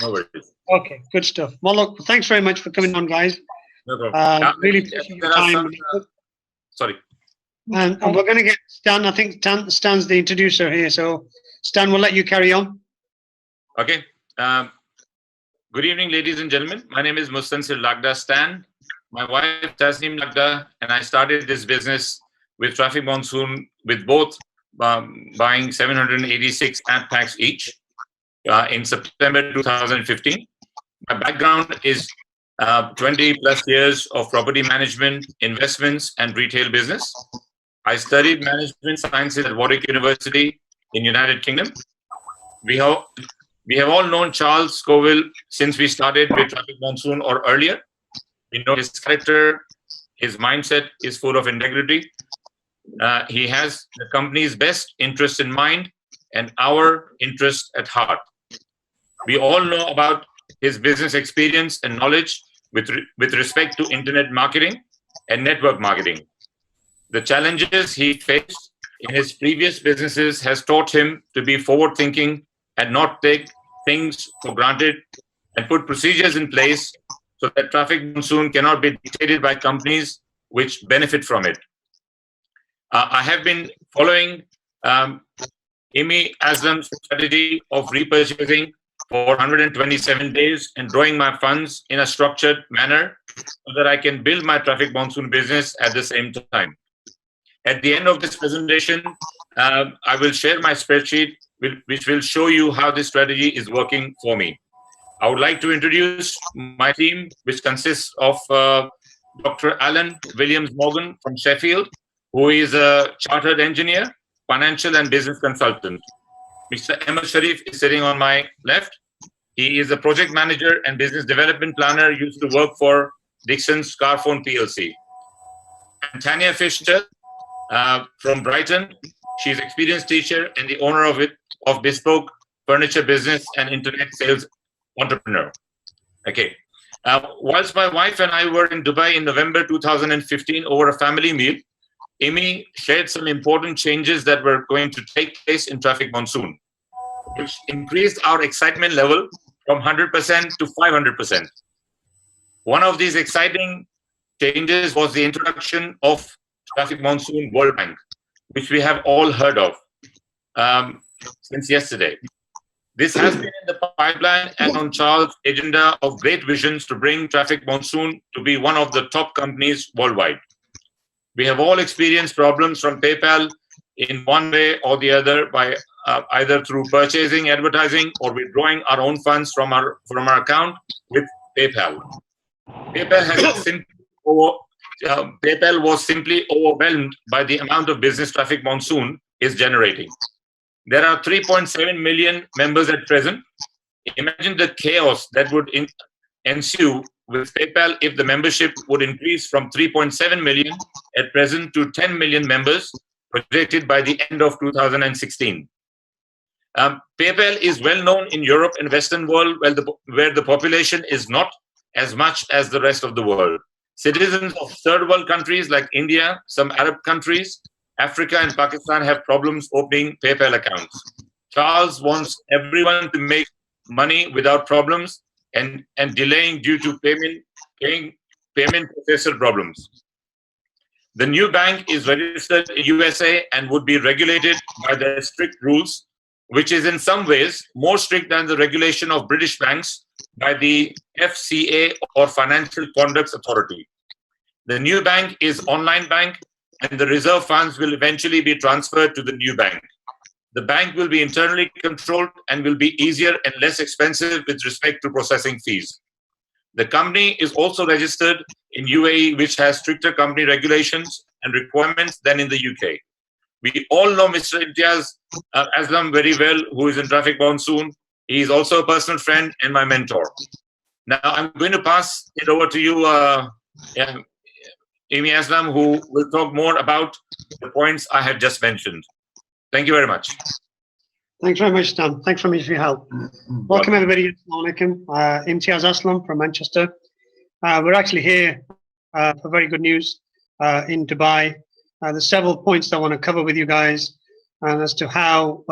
No worries. Okay, good stuff. Well, look, thanks very much for coming on, guys. No problem. Really appreciate your time. Sorry. And we're going to get Stan. I think Stan's the introducer here. So, Stan, we'll let you carry on. Okay. Good evening, ladies and gentlemen. My name is Mustansir Lagda Stan. My wife, Tasneem Lagda, and I started this business with Traffic Monsoon with both buying 786 app packs each in September 2015. My background is 20 plus years of property management, investments, and retail business. I studied management sciences at Warwick University in United Kingdom. We have all known Charles Scoville since we started with Traffic Monsoon or earlier. We know his character, his mindset is full of integrity. He has the company's best interest in mind and our interest at heart. We all know about his business experience and knowledge with respect to internet marketing and network marketing. The challenges he faced in his previous businesses has taught him to be forward-thinking and not take things for granted and put procedures in place so that Traffic Monsoon cannot be dictated by companies which benefit from it. I have been following Amy Aslam's strategy of repurchasing for 127 days and drawing my funds in a structured manner so that I can build my Traffic Monsoon business at the same time. At the end of this presentation, I will share my spreadsheet which will show you how this strategy is working for me. I would like to introduce my team, which consists of Dr. Alan Williams Morgan from Sheffield, who is a chartered engineer, financial and business consultant. Mr. Ahmed Sharif is sitting on my left. He is a project manager and business development planner, used to work for Dixon's Carphone PLC. And Tanya Fisher from Brighton. She's an experienced teacher and the owner of Bespoke Furniture Business and Internet Sales Entrepreneur. Okay. Whilst my wife and I were in Dubai in November 2015 over a family meal, Amy shared some important changes that were going to take place in Traffic Monsoon, which increased our excitement level from 100% to 500%. One of these exciting changes was the introduction of Traffic Monsoon World Bank, which we have all heard of since yesterday. This has been in the pipeline and on Charles' agenda of great visions to bring Traffic Monsoon to be one of the top companies worldwide. We have all experienced problems from PayPal in one way or the other by either through purchasing advertising or withdrawing our own funds from our account with PayPal. PayPal was simply overwhelmed by the amount of business Traffic Monsoon is generating. There are 3.7 million members at present. Imagine the chaos that would ensue with PayPal if the membership would increase from 3.7 million at present to 10 million members projected by the end of 2016. PayPal is well known in Europe and Western world where the population is not as much as the rest of the world. Citizens of third world countries like India, some Arab countries, Africa and Pakistan have problems opening PayPal accounts. Charles wants everyone to make money without problems and delaying due to payment processor problems. The new bank is registered in USA and would be regulated by their strict rules, which is in some ways more strict than the regulation of British banks by the FCA or Financial Conduct Authority. The new bank is online bank and the reserve funds will eventually be transferred to the new bank. The bank will be internally controlled and will be easier and less expensive with respect to processing fees. The company is also registered in UAE, which has stricter company regulations and requirements than in the UK. We all know Mr. Imtiaz Aslam very well, who is in Traffic Monsoon. He is also a personal friend and my mentor. Now I'm going to pass it over to you, Amy Aslam, who will talk more about the points I have just mentioned. Thank you very much. Thanks very much, Stan. Thanks very much for your help. Welcome, everybody. Assalamu alaikum. Imtiaz Aslam from Manchester. We're actually here for very good news in Dubai. There's several points that I want to cover with you guys as to how,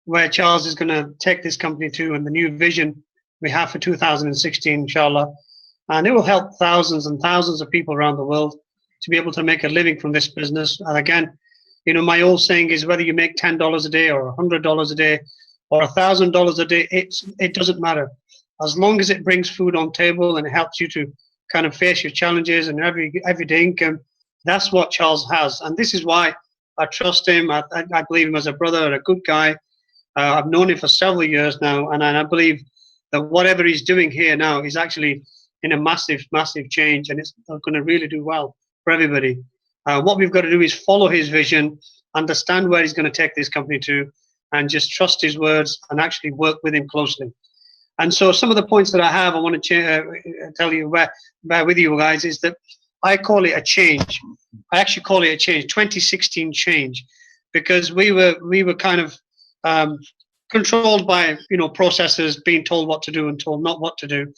where Charles is going to take this company to and the new vision we have for 2016, inshallah. And it will help thousands and thousands of people around the world to be able to make a living from this business. And again, you know, my old saying is whether you make $10 a day or $100 a day or $1,000 a day, it doesn't matter. As long as it brings food on table and it helps you to kind of face your challenges and everyday income, that's what Charles has. And this is why I trust him. I believe him as a brother, a good guy. I've known him for several years now, and I believe that whatever he's doing here now is actually in a massive, massive change, and it's going to really do well for everybody. What we've got to do is follow his vision, understand where he's going to take this company to, and just trust his words and actually work with him closely. And so some of the points that I have, I want to tell you, bear with you guys, is that I call it a change. I actually call it a change, 2016 change, because we were kind of controlled by, you know, processors being told what to do and told not what to do,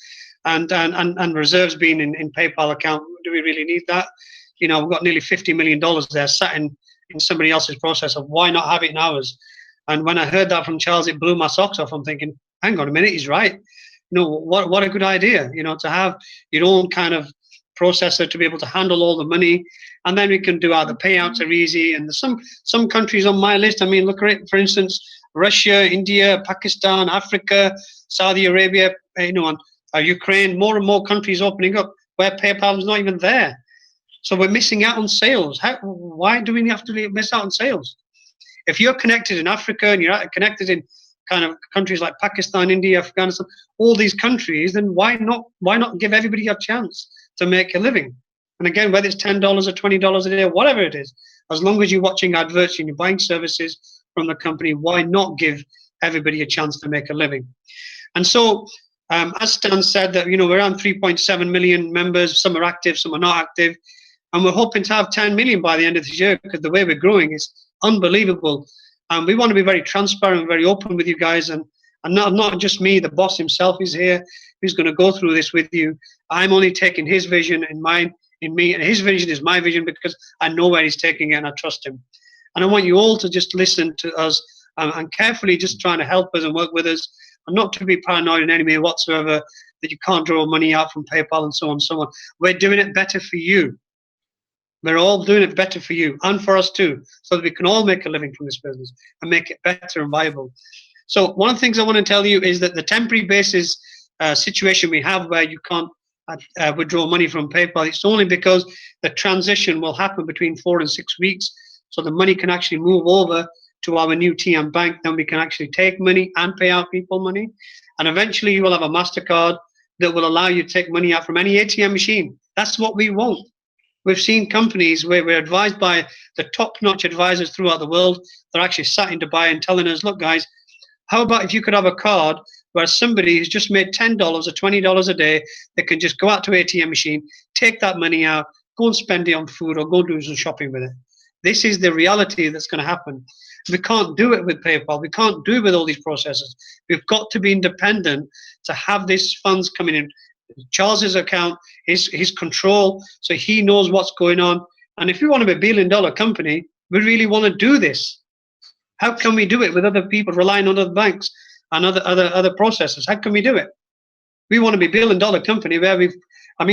and reserves being in PayPal account. Do we really need that? You know, we've got nearly $50 million there sat in somebody else's processor. Why not have it in ours? And when I heard that from Charles, it blew my socks off. I'm thinking, hang on a minute, he's right. You know, what a good idea, you know, to have your own kind of processor to be able to handle all the money, and then we can do the payouts are easy. And there's some countries on my list. I mean, look at it, for instance, Russia, India, Pakistan, Africa, Saudi Arabia, you know, and Ukraine, more and more countries opening up where PayPal is not even there. So we're missing out on sales. Why do we have to miss out on sales? If you're connected in Africa and you're connected in kind of countries like Pakistan, India, Afghanistan, all these countries, then why not give everybody a chance to make a living? And again, whether it's $10 or $20 a day, or whatever it is, as long as you're watching adverts and you're buying services from the company, why not give everybody a chance to make a living? And so, as Stan said, that, you know, we're around 3.7 million members. Some are active, some are not active, and we're hoping to have 10 million by the end of this year, because the way we're growing is unbelievable. And we want to be very transparent, very open with you guys, and not just me. The boss himself is here, who's going to go through this with you. I'm only taking his vision in me, and his vision is my vision, because I know where he's taking it and I trust him. And I want you all to just listen to us and carefully just trying to help us and work with us, and not to be paranoid in any way whatsoever that you can't draw money out from PayPal and so on and so on. We're doing it better for you. We're all doing it better for you and for us too, so that we can all make a living from this business and make it better and viable. So one of the things I want to tell you is that the temporary basis situation we have, where you can't withdraw money from PayPal, it's only because the transition will happen between 4 and 6 weeks. So the money can actually move over to our new TM bank. Then we can actually take money and pay out people money. And eventually you will have a MasterCard that will allow you to take money out from any ATM machine. That's what we want. We've seen companies where we're advised by the top-notch advisors throughout the world. They're actually sat in Dubai and telling us, look, guys, how about if you could have a card where somebody who's just made $10 or $20 a day, they can just go out to an ATM machine, take that money out, go and spend it on food or go do some shopping with it. This is the reality that's going to happen. We can't do it with PayPal. We can't do it with all these processes. We've got to be independent to have these funds coming in. Charles's account, his control, so he knows what's going on. And if we want to be a $1 billion company, we really want to do this. How can we do it with other people relying on other banks and other processors? How can we do it? We want to be $1 billion company where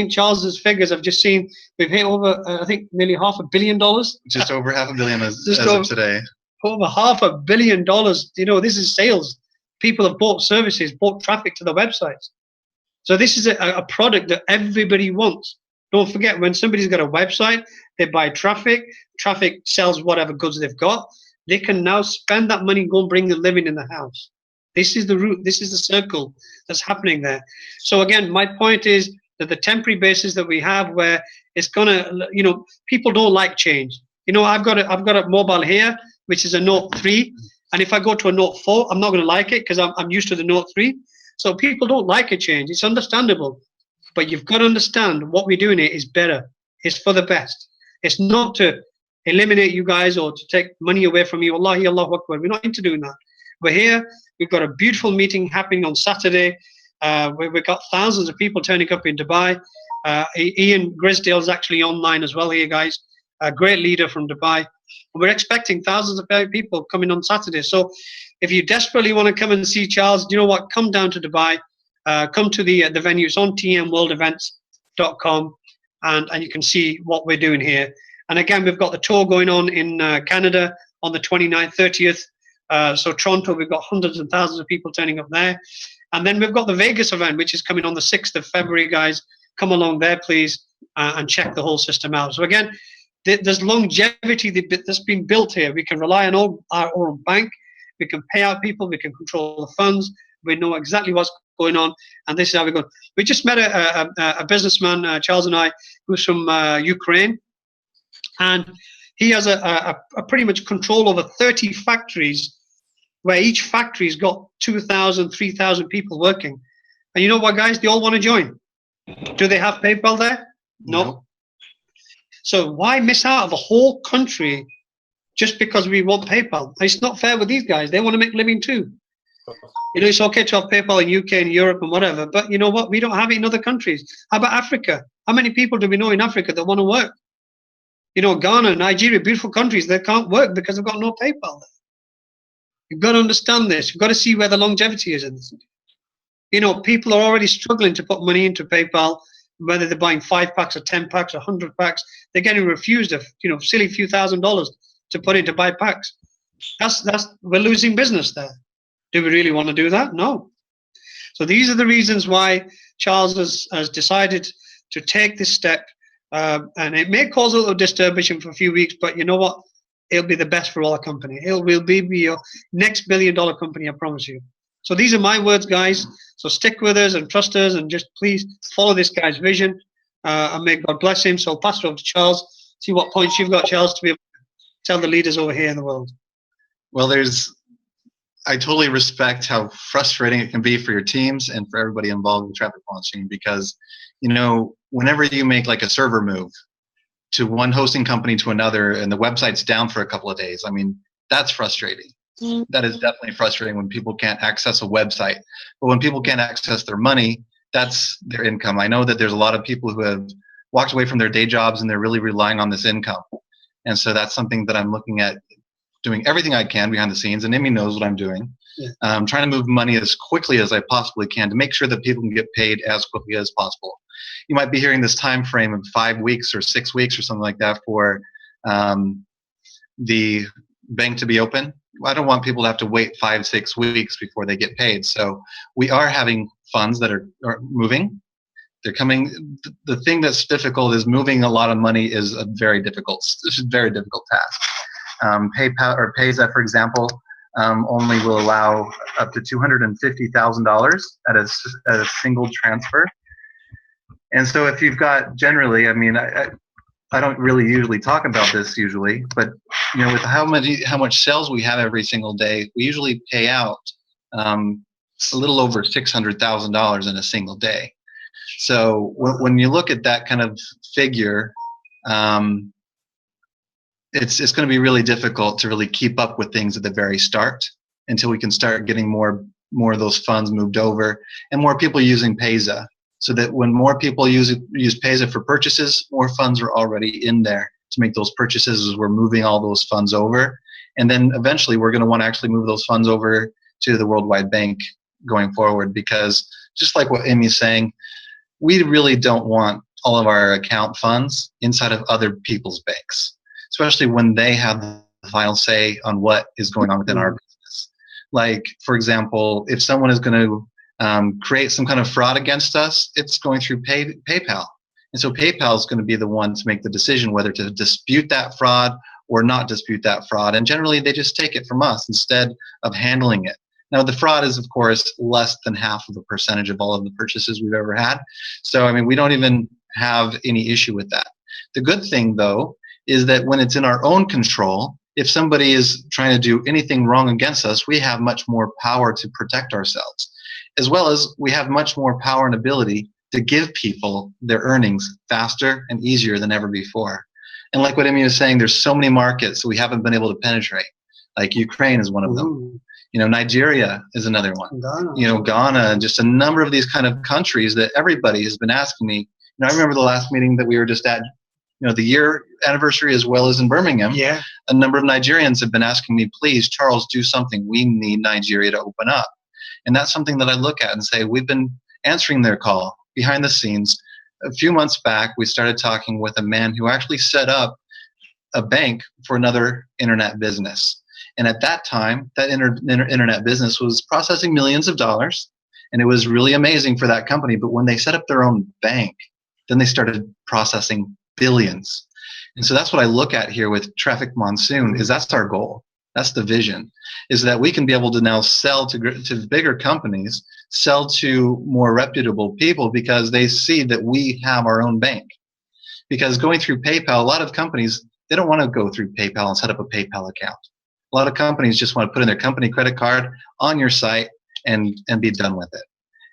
Charles's figures I've just seen, we've hit over, I think, nearly $500 million. Just over $500 million as of today. Over $500 million. You know, this is sales. People have bought services, bought traffic to the websites. So this is a product that everybody wants. Don't forget, when somebody's got a website, they buy traffic. Traffic sells whatever goods they've got. They can now spend that money and go and bring the living in the house. This is the route. This is the circle that's happening there. So again, my point is that the temporary basis that we have, where it's gonna, you know, people don't like change. You know, I've got a mobile here, which is a Note 3, and if I go to a Note 4, I'm not going to like it because I'm used to the Note 3. So people don't like a change. It's understandable, but you've got to understand what we're doing here is better. It's for the best. It's not to eliminate you guys or to take money away from you. Wallahi, Allahu Akbar. We're not into doing that. We're here. We've got a beautiful meeting happening on Saturday. Where we've got thousands of people turning up in Dubai. Ian Grisdale is actually online as well here, guys. A great leader from Dubai. We're expecting thousands of people coming on Saturday. So if you desperately want to come and see Charles, you know what? Come down to Dubai. come to the venue. It's on tmworldevents.com, and you can see what we're doing here. And again, we've got the tour going on in Canada on the 29th, 30th. So Toronto, we've got hundreds and thousands of people turning up there. And then we've got the Vegas event, which is coming on the 6th of February, guys. Come along there, please, and check the whole system out. So again, there's longevity that's been built here. We can rely on our own bank. We can pay out people. We can control the funds. We know exactly what's going on. And this is how we go. We just met a businessman, Charles and I, who's from Ukraine. And he has a pretty much control over 30 factories, where each factory's got 2,000, 3,000 people working. And you know what, guys? They all want to join. Do they have PayPal there? No. So why miss out of a whole country just because we want PayPal? It's not fair with these guys. They want to make a living too. You know, it's okay to have PayPal in UK and Europe and whatever, but you know what? We don't have it in other countries. How about Africa? How many people do we know in Africa that want to work? You know, Ghana, Nigeria, beautiful countries, they can't work because they've got no PayPal. You've got to understand this. You've got to see where the longevity is in this. You know, people are already struggling to put money into PayPal, whether they're buying 5 packs or 10 packs or 100 packs. They're getting refused a silly few $1,000s to put in to buy packs. We're losing business there. Do we really want to do that? No. So these are the reasons why Charles has decided to take this step. And it may cause a little disturbance for a few weeks, but you know what? It'll be the best for our company. It will be your next billion-dollar company, I promise you. So these are my words, guys. So stick with us and trust us, and just please follow this guy's vision, and may God bless him. So I'll pass it over to Charles. See what points you've got, Charles, to be able to tell the leaders over here in the world. Well, I totally respect how frustrating it can be for your teams and for everybody involved with traffic monitoring, because, you know, whenever you make like a server move to one hosting company to another and the website's down for a couple of days, I mean, that's frustrating. That is definitely frustrating when people can't access a website. But when people can't access their money, that's their income. I know that there's a lot of people who have walked away from their day jobs and they're really relying on this income. And so that's something that I'm looking at doing everything I can behind the scenes, and Amy knows what I'm doing. Yeah. I'm trying to move money as quickly as I possibly can to make sure that people can get paid as quickly as possible. You might be hearing this time frame of 5 weeks or 6 weeks or something like that for the bank to be open. I don't want people to have to wait 5-6 weeks before they get paid. So we are having funds that are moving. They're coming. The thing that's difficult is moving a lot of money is a very difficult task. PayPal or Payza, for example, only will allow up to $250,000 at a single transfer. And so if you've got generally, I mean, I don't really usually talk about this usually, but you know, with how much sales we have every single day, we usually pay out a little over $600,000 in a single day. So when you look at that kind of figure, it's going to be really difficult to really keep up with things at the very start until we can start getting more of those funds moved over and more people using Payza, so that when more people use Payza for purchases, more funds are already in there to make those purchases as we're moving all those funds over. And then eventually we're going to want to actually move those funds over to the Worldwide Bank going forward, because just like what Amy's saying, we really don't want all of our account funds inside of other people's banks, especially when they have the final say on what is going on within our business. Like, for example, if someone is going to create some kind of fraud against us, it's going through PayPal. And so PayPal is going to be the one to make the decision whether to dispute that fraud or not dispute that fraud. And generally, they just take it from us instead of handling it. Now, the fraud is, of course, less than half of the percentage of all of the purchases we've ever had. So, I mean, we don't even have any issue with that. The good thing, though, is that when it's in our own control, if somebody is trying to do anything wrong against us, we have much more power to protect ourselves, as well as we have much more power and ability to give people their earnings faster and easier than ever before. And like what Amy was saying, there's so many markets we haven't been able to penetrate. Like Ukraine is one of them. You know, Nigeria is another one. Ghana. You know, Ghana, and just a number of these kind of countries that everybody has been asking me. You know, I remember the last meeting that we were just at, you know, the year anniversary, as well as in Birmingham. Yeah. A number of Nigerians have been asking me, please, Charles, do something. We need Nigeria to open up. And that's something that I look at and say, we've been answering their call behind the scenes. A few months back, we started talking with a man who actually set up a bank for another internet business. And at that time, that internet business was processing millions of dollars, and it was really amazing for that company. But when they set up their own bank, then they started processing billions. And so that's what I look at here with Traffic Monsoon, is that's our goal. That's the vision, is that we can be able to now sell to bigger companies, sell to more reputable people, because they see that we have our own bank. Because going through PayPal, a lot of companies, they don't want to go through PayPal and set up a PayPal account. A lot of companies just want to put in their company credit card on your site and be done with it.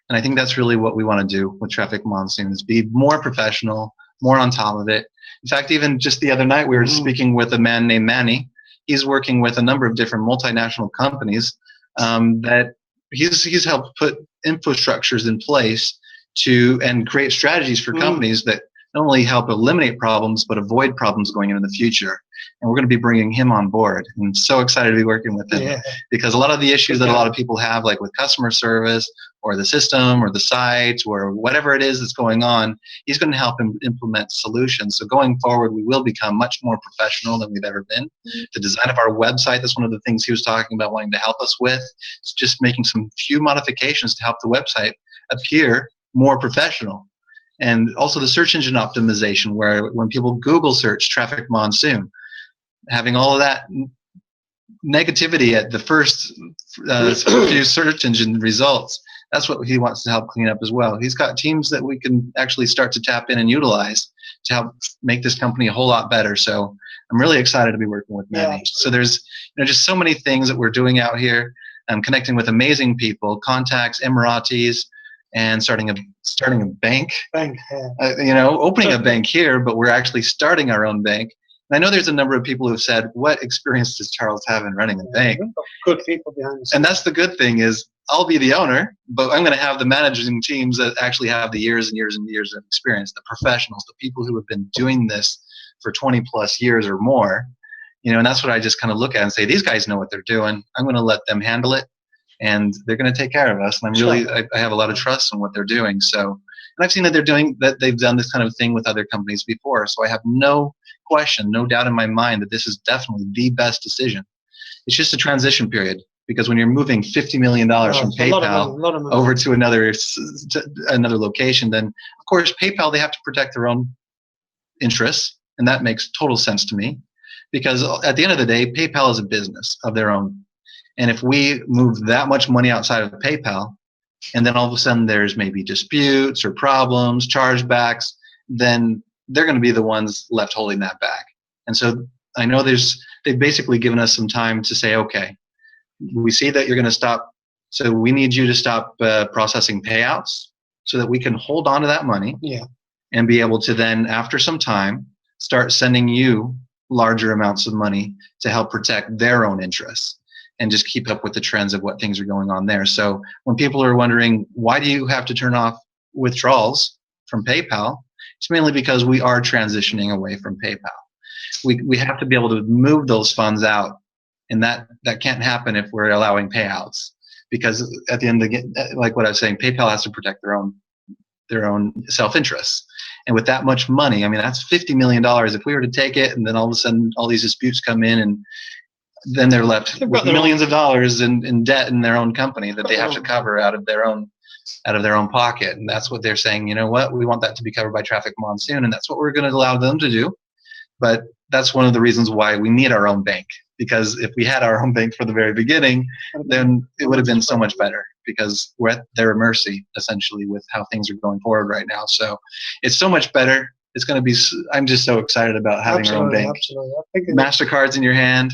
And I think that's really what we want to do with Traffic Monsoon, is be more professional, more on top of it. In fact, even just the other night, we were speaking with a man named Manny. He's working with a number of different multinational companies that he's helped put infrastructures in place and create strategies for companies that not only help eliminate problems, but avoid problems going into the future. And we're going to be bringing him on board. And I'm so excited to be working with him, because a lot of the issues that a lot of people have, like with customer service or the system or the site or whatever it is that's going on, he's going to help him implement solutions. So going forward, we will become much more professional than we've ever been. The design of our website, that's one of the things he was talking about wanting to help us with. It's just making some few modifications to help the website appear more professional. And also the search engine optimization, where when people Google search Traffic Monsoon, having all of that negativity at the first few search engine results, that's what he wants to help clean up as well. He's got teams that we can actually start to tap in and utilize to help make this company a whole lot better. So I'm really excited to be working with Manny. So there's just so many things that we're doing out here. I'm connecting with amazing people, contacts, Emiratis, and starting a bank. Opening a bank here, but we're actually starting our own bank. And I know there's a number of people who have said, what experience does Charles have in running a bank? Good people behind the scenes. And that's the good thing, is I'll be the owner, but I'm going to have the managing teams that actually have the years and years and years of experience, the professionals, the people who have been doing this for 20 plus years or more. And that's what I just kind of look at and say, these guys know what they're doing. I'm going to let them handle it, and they're going to take care of us. And I have a lot of trust in what they're doing. So, and I've seen that they've done this kind of thing with other companies before. So I have no question, no doubt in my mind that this is definitely the best decision. It's just a transition period, because when you're moving $50 million from PayPal over to another location, then of course PayPal, they have to protect their own interests, and that makes total sense to me, because at the end of the day, PayPal is a business of their own. And if we move that much money outside of PayPal, and then all of a sudden there's maybe disputes or problems, chargebacks, then they're going to be the ones left holding that back. And so I know they've basically given us some time to say, okay, we see that you're going to stop, so we need you to stop processing payouts so that we can hold on to that money and be able to then, after some time, start sending you larger amounts of money to help protect their own interests and just keep up with the trends of what things are going on there. So when people are wondering, why do you have to turn off withdrawals from PayPal? It's mainly because we are transitioning away from PayPal. We have to be able to move those funds out, and that can't happen if we're allowing payouts, because at the end of the, like what I was saying, PayPal has to protect their own self-interests. And with that much money, I mean, that's $50 million. If we were to take it, and then all of a sudden all these disputes come in, and then they're left with millions of dollars in debt in their own company that they have to cover out of their own pocket. And that's what they're saying, you know what, we want that to be covered by Traffic Monsoon, and that's what we're going to allow them to do. But that's one of the reasons why we need our own bank, because if we had our own bank from the very beginning, then it would have been so much better, because we're at their mercy essentially with how things are going forward right now. So it's so much better. It's going to be, I'm just so excited about having our own bank. MasterCard's in your hand,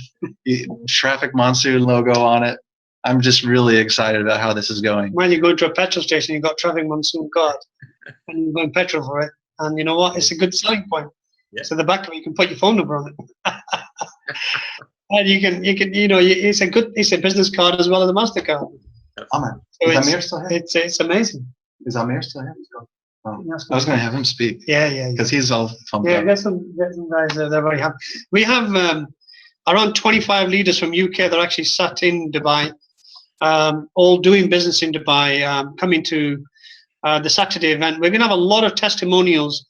Traffic Monsoon logo on it. I'm just really excited about how this is going. When you go to a petrol station, you've got Traffic Monsoon card, and you're going petrol for it. And you know what? It's a good selling point. Yeah. So the back of it, you can put your phone number on it. And you can, it's a business card as well as a MasterCard. So is Amir still here? It's amazing. Is Amir still here? Oh. I was going to have him speak. Yeah. Because he's all pumped up. Get some guys they're very happy. We have around 25 leaders from UK that are actually sat in Dubai, all doing business in Dubai, coming to the Saturday event, we're going to have a lot of testimonials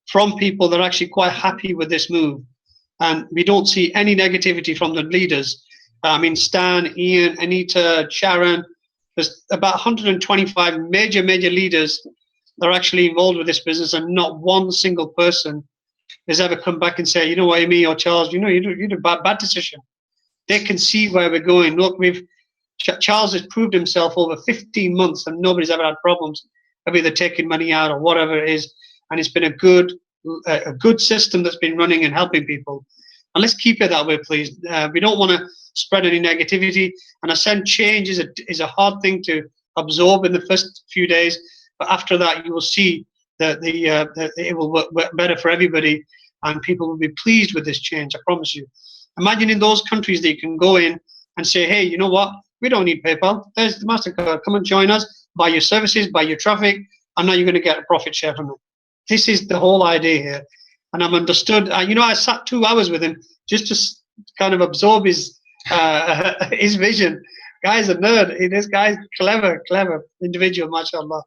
from people that are actually quite happy with this move. And we don't see any negativity from the leaders. I mean, Stan, Ian, Anita, Sharon, there's about 125 major leaders that are actually involved with this business, and not one single person has ever come back and say, you know what, Amy or Charles, you know, you did a bad decision. They can see where we're going. Look, Charles has proved himself over 15 months, and nobody's ever had problems of either taking money out or whatever it is. And it's been a good system that's been running and helping people. And let's keep it that way, please. We don't want to spread any negativity. And I said change is a hard thing to absorb in the first few days, but after that, you will see that it will work better for everybody, and people will be pleased with this change. I promise you. Imagine in those countries that you can go in and say, hey, you know what? We don't need PayPal. There's the MasterCard. Come and join us. Buy your services, buy your traffic, and now you're going to get a profit share from it. This is the whole idea here. And I've understood. You know, I sat 2 hours with him just to kind of absorb his vision. Guy's a nerd. This guy's clever individual, mashallah.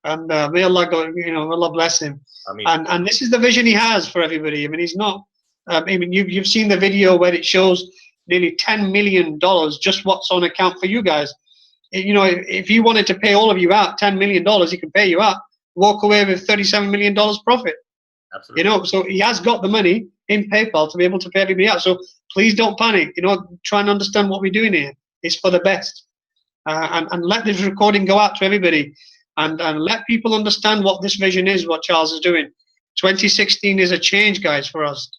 And may Allah go, you know, Allah bless him. I mean, and this is the vision he has for everybody. I mean, he's not. I mean, you've seen the video where it shows nearly $10 million just what's on account for you guys. You know, if you wanted to pay all of you out $10 million, he can pay you out. Walk away with $37 million profit. Absolutely. You know, so he has got the money in PayPal to be able to pay everybody out. So please don't panic. You know, try and understand what we're doing here. It's for the best. And let this recording go out to everybody. And let people understand what this vision is, what Charles is doing. 2016 is a change, guys, for us.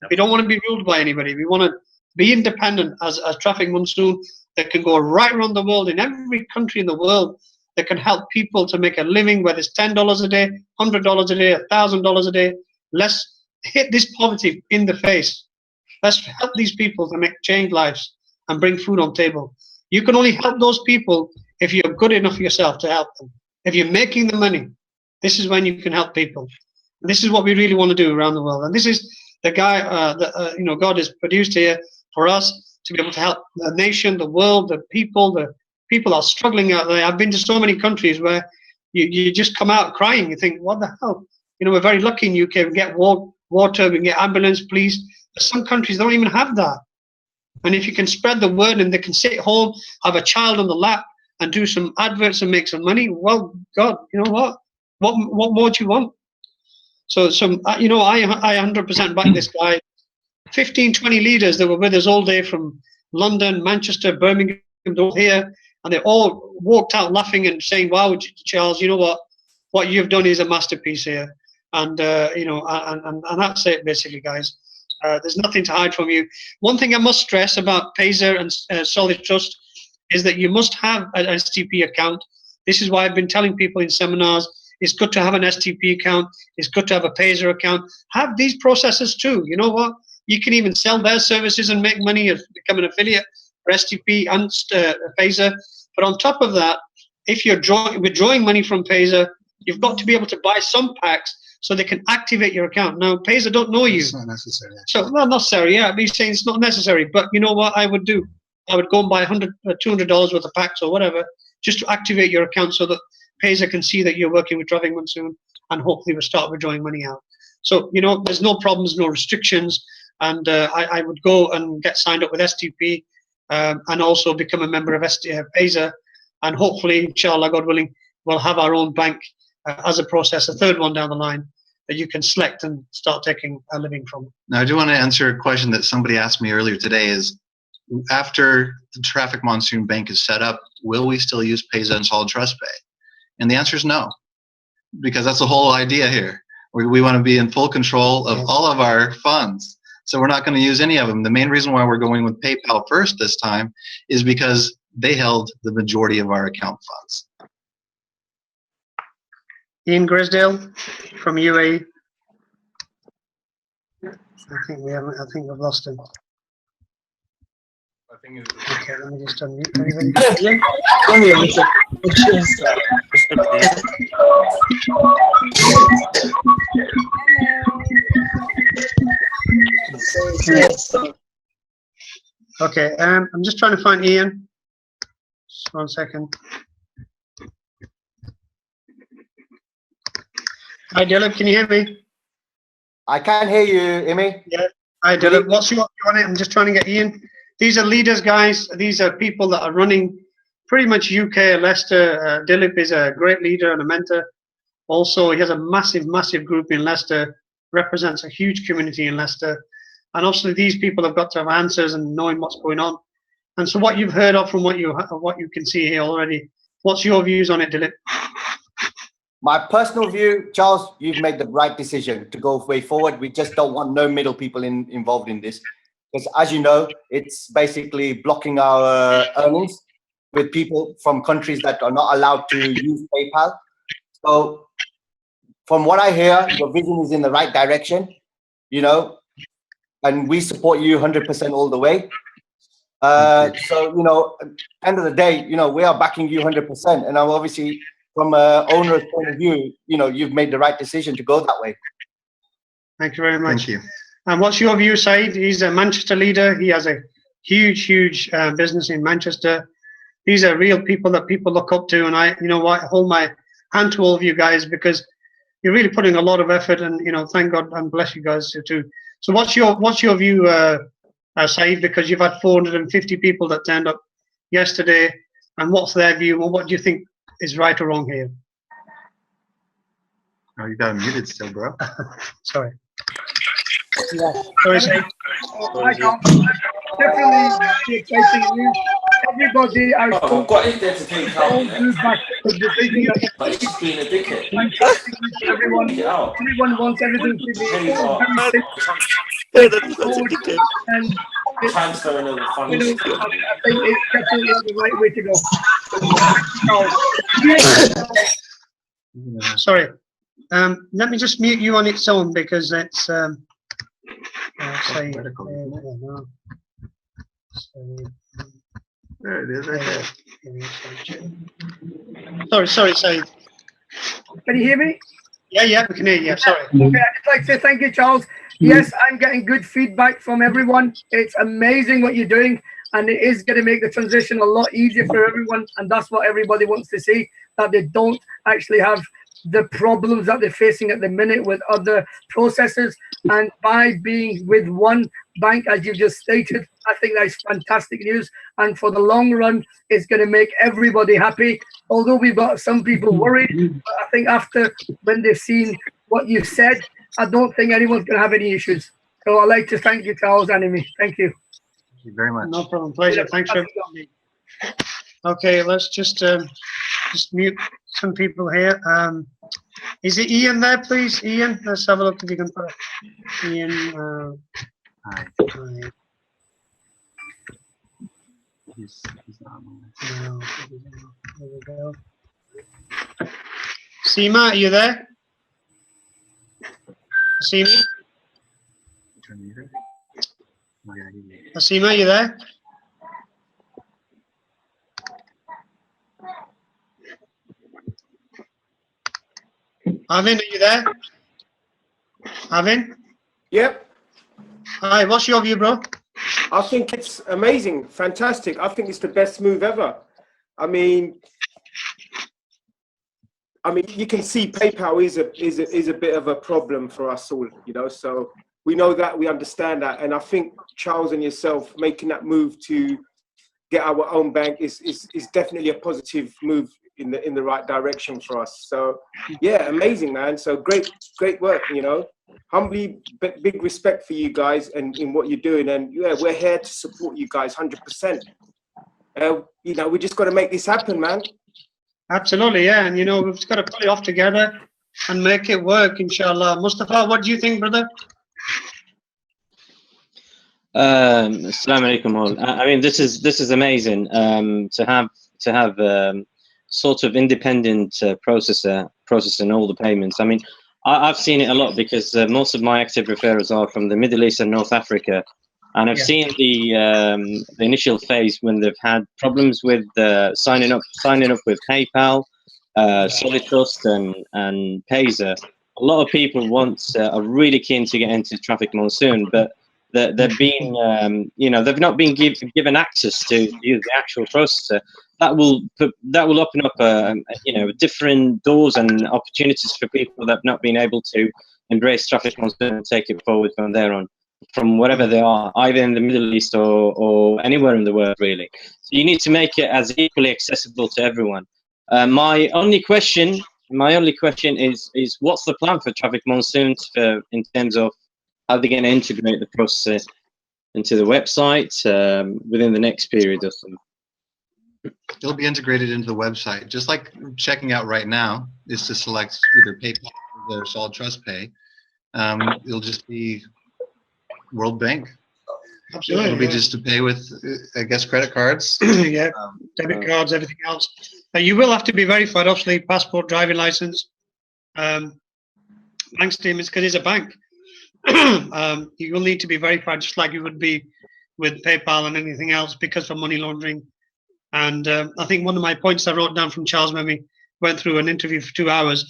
We don't want to be ruled by anybody. We want to be independent as Traffic Monsoon that can go right around the world, in every country in the world, that can help people to make a living, whether it's $10 a day, $100 a day, $1,000 a day. Let's hit this poverty in the face. Let's help these people to make change lives and bring food on table. You can only help those people if you're good enough yourself to help them. If you're making the money, this is when you can help people. And this is what we really want to do around the world. And this is the guy that you know, God has produced here for us to be able to help the nation, the world, the people are struggling out there. I've been to so many countries where you just come out crying. You think, what the hell? You know, we're very lucky in UK. We get water, we can get ambulance, police. But some countries don't even have that. And if you can spread the word and they can sit home, have a child on the lap, and do some adverts and make some money, well, God, you know what? What more do you want? So you know, I 100% back this guy. 15, 20 leaders that were with us all day from London, Manchester, Birmingham, they're all here, and they all walked out laughing and saying, wow, Charles, you know what you've done is a masterpiece here. And you know, and that's it basically, guys. There's nothing to hide from you. One thing I must stress about Payzer and Solid Trust is that you must have an STP account. This is why I've been telling people in seminars, it's good to have an STP account. It's good to have a Payzer account. Have these processes too. You know what? You can even sell their services and make money and become an affiliate for STP and Payzer. But on top of that, if you're withdrawing money from Payzer, you've got to be able to buy some packs so they can activate your account. Now, Payzer don't know you. It's not necessary. So, well, not necessary, yeah. He's saying it's not necessary. But you know what I would do? I would go and buy $100, $200 worth of packs or whatever, just to activate your account so that Payzer can see that you're working with Traffic Monsoon, and hopefully we'll start withdrawing money out. So, you know, there's no problems, no restrictions. And I would go and get signed up with STP and also become a member of Payzer. And hopefully, inshallah, God willing, we'll have our own bank as a process, a third one down the line that you can select and start taking a living from. Now, I do want to answer a question that somebody asked me earlier today is, after the Traffic Monsoon Bank is set up, will we still use Payzer and Solid Trust Pay? And the answer is no, because that's the whole idea here. We want to be in full control of all of our funds. So we're not going to use any of them. The main reason why we're going with PayPal first this time is because they held the majority of our account funds. Ian Grisdale from UAE. I think we've lost him. Okay, let me just unmute everybody. Okay, I'm just trying to find Ian. Just 1 second. Hi, Dilip. Can you hear me? I can't hear you, Imi. Yeah. Hi, Dilip. What's your view on it? I'm just trying to get Ian. These are leaders, guys. These are people that are running pretty much UK, Leicester. Dilip is a great leader and a mentor. Also, he has a massive, massive group in Leicester, represents a huge community in Leicester. And obviously, these people have got to have answers and knowing what's going on. And so, what you've heard of from what you can see here already, what's your views on it, Dilip? My personal view, Charles, you've made the right decision to go way forward. We just don't want no middle people involved in this. Because as you know, it's basically blocking our earnings with people from countries that are not allowed to use PayPal. So from what I hear, your vision is in the right direction, you know, and we support you 100% all the way. So, you know, end of the day, you know, we are backing you 100%. And I'm obviously, from an owner's point of view, you know, you've made the right decision to go that way. Thank you very much. Thank you. And what's your view, Said? He's a Manchester leader. He has a huge, huge business in Manchester. These are real people that people look up to. And I, you know what, hold my hand to all of you guys because you're really putting a lot of effort. And, you know, thank God and bless you guys too. So what's your view, Said? Because you've had 450 people that turned up yesterday. And what's their view? Well, what do you think is right or wrong here? Oh, you got him muted still, bro. Sorry. Yeah. Sorry, Said. Definitely exciting news. Everybody I I've got it there to take out, all yeah. do back the decision that But it's just being a dickhead. fantastic news for everyone. Take it out. Everyone wants everything to be There you go. very simple and Transferring over you know, funds. I think it's definitely the right way to go. Sorry. Let me just mute you on its own because it's say, There it is, right there. sorry, Said. Can you hear me? Yeah, we can hear you. Yeah, sorry. Okay, I'd just like to say thank you, Charles. Yes, I'm getting good feedback from everyone. It's amazing what you're doing, and it is going to make the transition a lot easier for everyone. And that's what everybody wants to see, that they don't actually have the problems that they're facing at the minute with other processes. And by being with one bank, as you just stated, I think that's fantastic news. And for the long run, it's going to make everybody happy. Although we've got some people worried, but I think after when they've seen what you've said, I don't think anyone's going to have any issues. So I'd like to thank you, Charles and Amy. Thank you. Thank you very much. No problem. Pleasure. Thanks for. Okay, let's just mute some people here. Is it Ian there, please? Ian, let's have a look if you can put it. Ian. Hi. Hi. He's not on No, there we go. Seema, are you there? See me? Turn muted. Oh, yeah, he is. Seema, are you there? Arvin, are you there? Arvin? Yep, Hi, what's your view, bro? I think it's amazing, fantastic. I think it's the best move ever. I mean, you can see PayPal is a bit of a problem for us all, you know. So we know that, we understand that, and I think Charles and yourself making that move to get our own bank is definitely a positive move in the right direction for us. So yeah, amazing, man. So great work, you know. Humbly, big respect for you guys and in what you're doing, and yeah, we're here to support you guys 100%. You know, we just got to make this happen, man. Absolutely, yeah. And, you know, we've just got to put it off together and make it work, inshallah. Mustafa, what do you think, brother? Assalamu alaikum all. I mean, this is amazing to have sort of independent processing all the payments. I mean, I've seen it a lot because most of my active referrals are from the Middle East and North Africa, and I've seen the initial phase when they've had problems with signing up with PayPal, Solid Trust, and Payza. A lot of people are really keen to get into Traffic Monsoon, but they've been, you know, they've not been given access to use the actual processor. That will open up, you know, different doors and opportunities for people that have not been able to embrace Traffic Monsoon and take it forward from there on, from wherever they are, either in the Middle East or anywhere in the world, really. So you need to make it as equally accessible to everyone. My only question is what's the plan for Traffic Monsoon in terms of how they're going to integrate the processor into the website within the next period or so? It'll be integrated into the website, just like checking out right now is to select either PayPal or Solid Trust Pay. It'll just be World Bank. Absolutely. It'll be just to pay with, I guess, credit cards. Yeah, debit cards, everything else. You will have to be verified, obviously, passport, driving license, bank statements, because it's a bank. You will need to be verified, just like you would be with PayPal and anything else, because of money laundering. And I think one of my points I wrote down from Charles when we went through an interview for 2 hours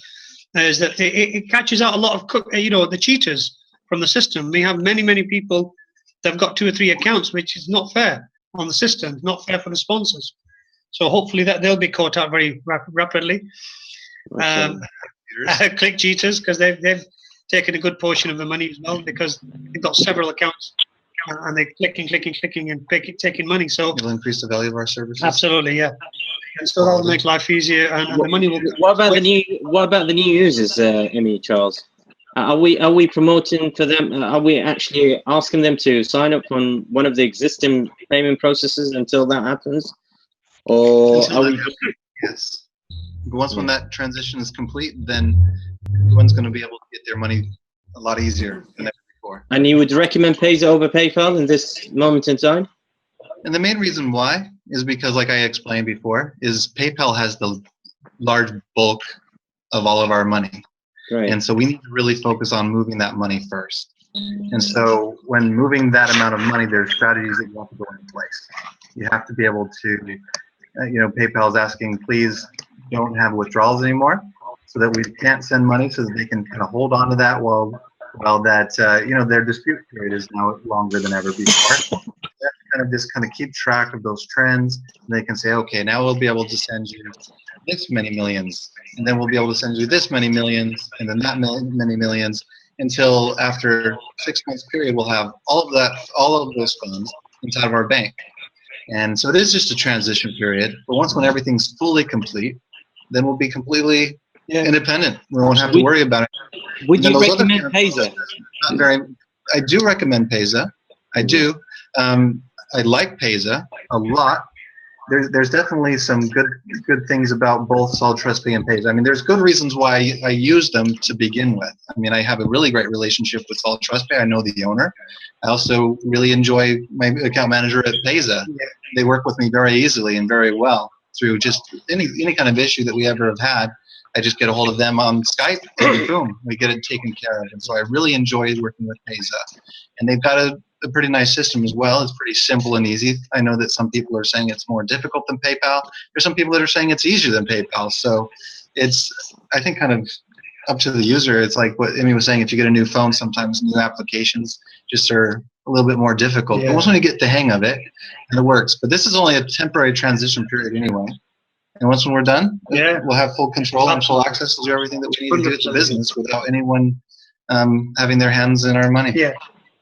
is that it catches out a lot of, you know, the cheaters from the system. We have many people that have got 2 or 3 accounts, which is not fair on the system, not fair for the sponsors. So hopefully that they'll be caught out very rapidly. Click cheaters, because they've taken a good portion of the money as well, because they've got several accounts and they're clicking and taking money. So it'll increase the value of our services. Absolutely, yeah. And so that'll make life easier, and the money will. What about the new users, Emmy, Charles? Are we promoting for them? Are we actually asking them to sign up on one of the existing payment processes until that happens, or are we? Yes. But once when that transition is complete, then everyone's going to be able to get their money a lot easier than ever before. And you would recommend Payza over PayPal in this moment in time? And the main reason why is because, like I explained before, is PayPal has the large bulk of all of our money. Right. And so we need to really focus on moving that money first. And so when moving that amount of money, there's strategies that you have to go into place. You have to be able to, you know, PayPal is asking, please don't have withdrawals anymore, so that we can't send money, so that they can kind of hold on to that while that, you know, their dispute period is now longer than ever before. Kind of keep track of those trends, and they can say, okay, now we'll be able to send you this many millions, and then we'll be able to send you this many millions, and then that many millions, until after 6 months period, we'll have all of those funds inside of our bank. And so it is just a transition period, but when everything's fully complete, then we'll be completely independent. We won't have to worry about it. Would you recommend Payza? I do recommend Payza. I do. I like Payza a lot. There's definitely some good things about both Solid Trust Pay and Payza. I mean, there's good reasons why I use them to begin with. I mean, I have a really great relationship with Solid Trust Pay. I know the owner. I also really enjoy my account manager at Payza. They work with me very easily and very well through just any kind of issue that we ever have had. I just get a hold of them on Skype, and boom, we get it taken care of. And so I really enjoy working with Payza. And they've got a pretty nice system as well. It's pretty simple and easy. I know that some people are saying it's more difficult than PayPal. There's some people that are saying it's easier than PayPal. So it's, I think, kind of up to the user. It's like what Emmy was saying, if you get a new phone, sometimes new applications just are a little bit more difficult. But once you get the hang of it, and it works. But this is only a temporary transition period anyway. And once we're done, we'll have full control and full access to do everything that we need to do as a business without anyone having their hands in our money. Yeah.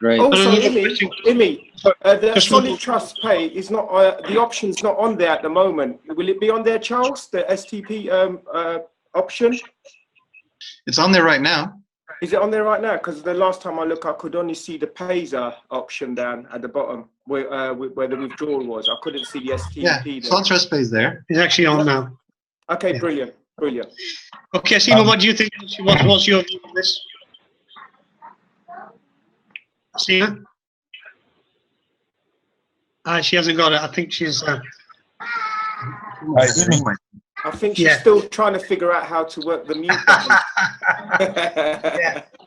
Great. Also, Emmy, the Solid Trust Pay is not, the option's not on there at the moment. Will it be on there, Charles, the STP option? It's on there right now. Is it on there right now? Because the last time I looked, I could only see the Payza option down at the bottom where the withdrawal was. I couldn't see the STP. Yeah, Solid Trust Pay is there. It's actually on now. Okay, brilliant. Okay, Seema, what do you think? What's your view on this? Seema? She hasn't got it. I think she's... I think she's still trying to figure out how to work the mute button.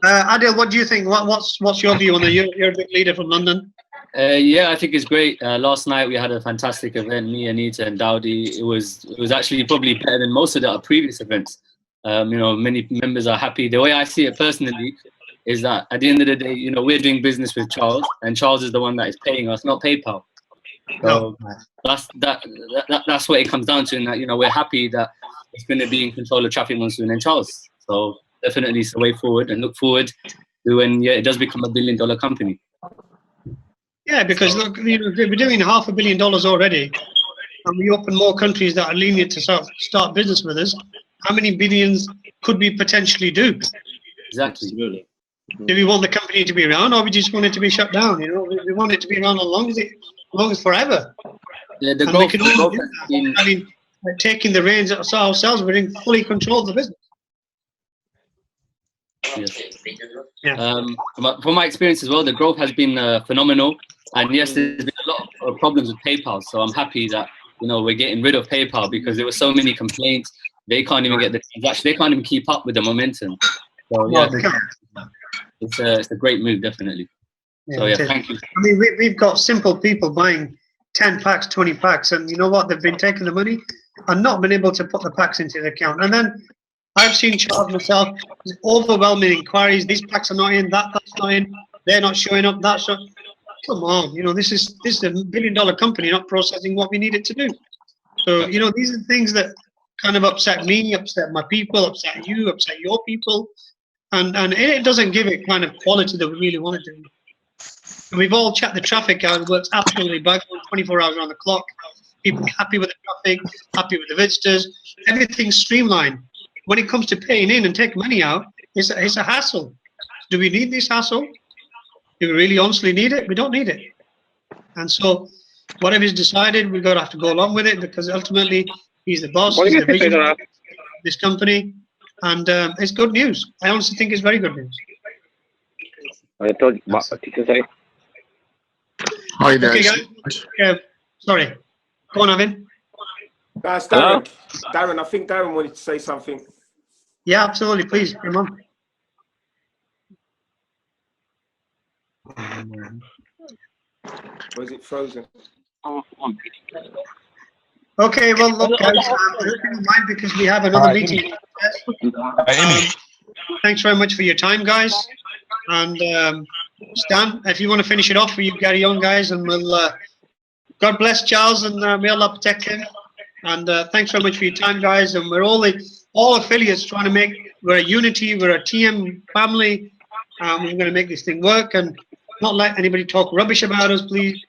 Adil, what do you think? What's your view on it? You're a big leader from London. Yeah, I think it's great. Last night we had a fantastic event, me, Anita, and Dowdy. It was actually probably better than most of the previous events. You know, many members are happy. The way I see it personally, is that at the end of the day, you know, we're doing business with Charles, and Charles is the one that is paying us, not PayPal. So that's what it comes down to, and that, you know, we're happy that it's going to be in control of Traffic Monsoon and Charles. So definitely it's the way forward, and look forward to when it does become a $1 billion company. Yeah, because look, you know, we're doing $500 million already, and we open more countries that are lenient to start business with us. How many billions could we potentially do? Exactly. Do we want the company to be around, or we just want it to be shut down? You know, we want it to be around as long as forever. Yeah, the And growth, we can all do that. I mean, taking the reins ourselves, we're in fully control of the business. yes. Yeah. From my experience as well, the growth has been phenomenal. And yes, there's been a lot of problems with PayPal. So I'm happy that, you know, we're getting rid of PayPal, because there were so many complaints. They can't even get the transaction. They can't even keep up with the momentum. So yeah, it's a great move, definitely. Yeah, so yeah, thank you. I mean, we've got simple people buying 10 packs, 20 packs, and you know what? They've been taking the money and not been able to put the packs into the account. And then I've seen Charles myself, overwhelming inquiries. These packs are not in, that's not in, they're not showing up, that's not. Come on, you know, this is a $1 billion company not processing what we need it to do. So, you know, these are things that kind of upset me, upset my people, upset you, upset your people. And it doesn't give it kind of quality that we really want to do. And we've all checked the traffic out. It works absolutely bang on 24 hours around the clock. People are happy with the traffic, happy with the visitors. Everything's streamlined. When it comes to paying in and taking money out, it's a hassle. Do we need this hassle? Do we really honestly need it? We don't need it. And so whatever is decided, we're going to have to go along with it, because ultimately he's the boss, he's the visionary of this company. And it's good news. I honestly think it's very good news. I told you what did you say? Hi there. Okay, guys. Sorry. Go on, Avin. That's Darren. Darren, I think Darren wanted to say something. Yeah, absolutely. Please, come on. Or is it frozen? Okay, well, look, guys, I hope you don't mind, because we have another meeting. Thanks very much for your time, guys. And Stan, if you want to finish it off, you carry on, guys, and we'll. God bless Charles, and may Allah protect him. And thanks very much for your time, guys. And we're all affiliates trying to make. We're a unity. We're a TM family. We're going to make this thing work, and not let anybody talk rubbish about us, please.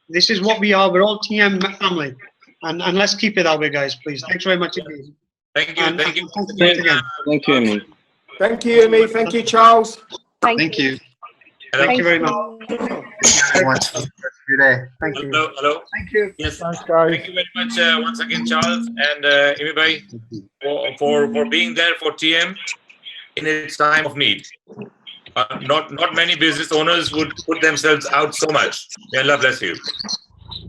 This is what we are. We're all TM family, and let's keep it that way, guys. Please. Thanks very much indeed. Thank you. And thank you. Thank you, Amy. Thank you, Amy. Thank you, Charles. Thank you. Thank you very much. Your day. Thank you. Hello, hello. Thank you. Yes. Thanks, guys. Thank you very much once again, Charles and Amy Bhai, for being there for TM in its time of need. Not many business owners would put themselves out so much. May Allah bless you.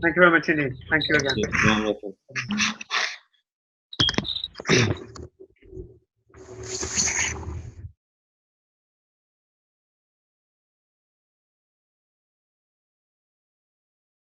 Thank you very much indeed. Thank you again. Yeah,